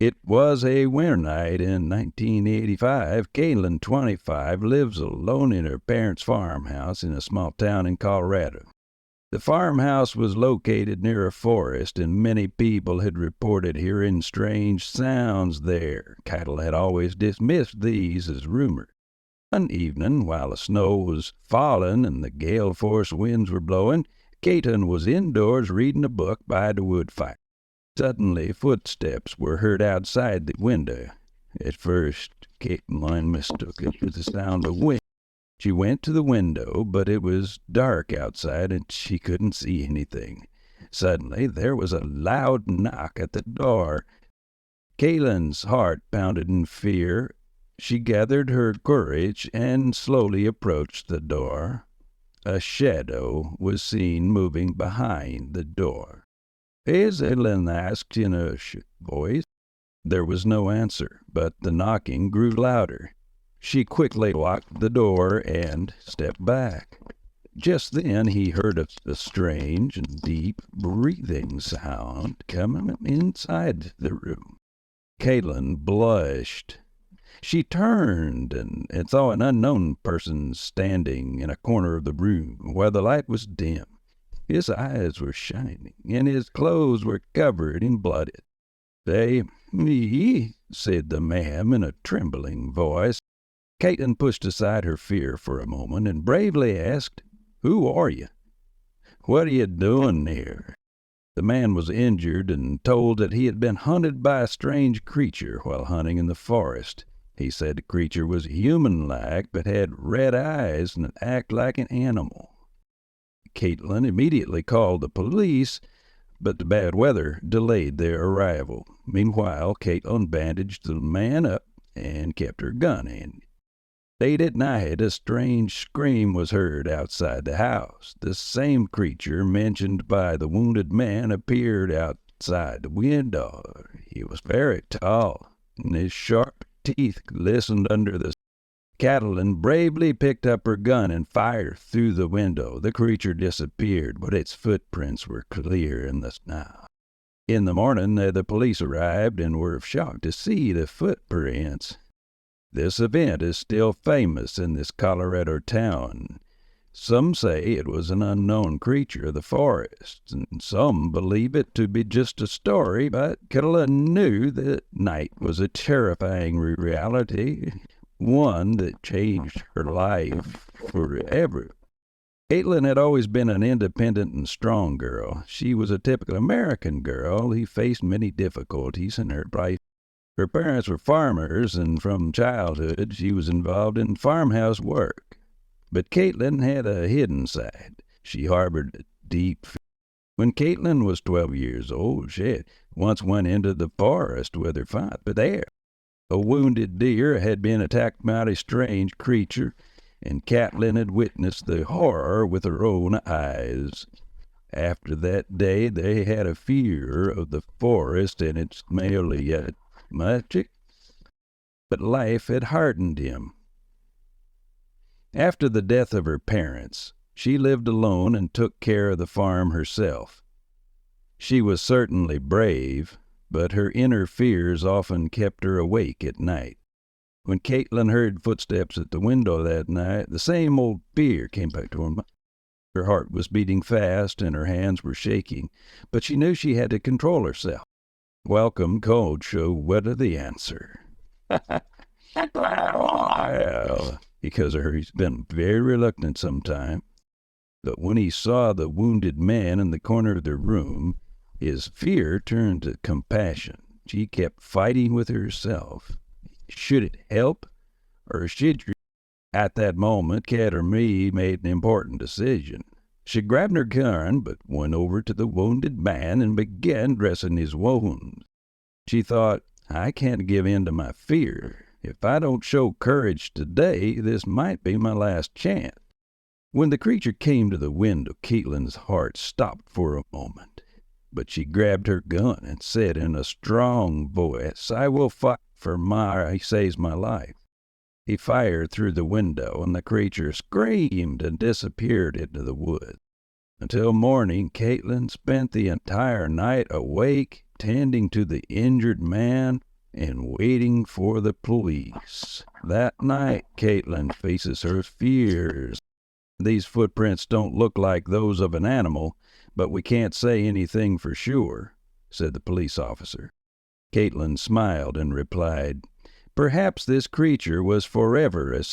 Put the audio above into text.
It was a winter night in 1985. Caitlin, 25, lives alone in her parents' farmhouse in a small town in Colorado. The farmhouse was located near a forest, and many people had reported hearing strange sounds there. Cattle had always dismissed these as rumor. One evening, while the snow was falling and the gale-force winds were blowing, Caitlin was indoors reading a book by the wood fire. Suddenly, footsteps were heard outside the window. At first, Caitlin mistook it for the sound of wind. She went to the window, but it was dark outside and she couldn't see anything. Suddenly, there was a loud knock at the door. Caitlin's heart pounded in fear. She gathered her courage and slowly approached the door. A shadow was seen moving behind the door. "Is Ellen?" asked in a voice. There was no answer, but the knocking grew louder. She quickly locked the door and stepped back. Just then he heard a strange and deep breathing sound coming inside the room. Caitlin blushed. She turned and saw an unknown person standing in a corner of the room where the light was dim. His eyes were shining, and his clothes were covered in blood. "Me," said the man in a trembling voice. Caitlin pushed aside her fear for a moment and bravely asked, "Who are you? What are you doing here?" The man was injured and told that he had been hunted by a strange creature while hunting in the forest. He said the creature was human-like but had red eyes and acted like an animal. Caitlin immediately called the police, but the bad weather delayed their arrival. Meanwhile, Caitlin bandaged the man up and kept her gun handy. Late at night, a strange scream was heard outside the house. The same creature mentioned by the wounded man appeared outside the window. He was very tall, and his sharp teeth glistened under the Catelyn bravely picked up her gun and fired through the window. The creature disappeared, but its footprints were clear in the snow. In the morning, the police arrived and were shocked to see the footprints. This event is still famous in this Colorado town. Some say it was an unknown creature of the forest, and some believe it to be just a story, but Catelyn knew that night was a terrifying reality, one that changed her life forever. Caitlin had always been an independent and strong girl. She was a typical American girl who faced many difficulties in her life. Her parents were farmers, and from childhood she was involved in farmhouse work. But Caitlin had a hidden side. She harbored a deep fear. When Caitlin was 12 years old, she had once went into the forest with her father. But there, a wounded deer had been attacked by a strange creature, and Caitlin had witnessed the horror with her own eyes. After that day, they had a fear of the forest and its merely magic, but life had hardened him. After the death of her parents, she lived alone and took care of the farm herself. She was certainly brave, but her inner fears often kept her awake at night. When Caitlin heard footsteps at the window that night, the same old fear came back to her mind. Her heart was beating fast and her hands were shaking, but she knew she had to control herself. Welcome cold show weather the answer. Well, because he's been very reluctant sometime. But when he saw the wounded man in the corner of the room, his fear turned to compassion. She kept fighting with herself. Should it help, or should she? At that moment, Kat or me made an important decision. She grabbed her gun, but went over to the wounded man and began dressing his wounds. She thought, I can't give in to my fear. If I don't show courage today, this might be my last chance. When the creature came to the window, Caitlin's heart stopped for a moment. But she grabbed her gun and said in a strong voice, I will fight for he saves my life. He fired through the window, and the creature screamed and disappeared into the woods. Until morning, Caitlin spent the entire night awake, tending to the injured man, and waiting for the police. That night, Caitlin faces her fears. These footprints don't look like those of an animal, but we can't say anything for sure, said the police officer. Caitlin smiled and replied, perhaps this creature was forever a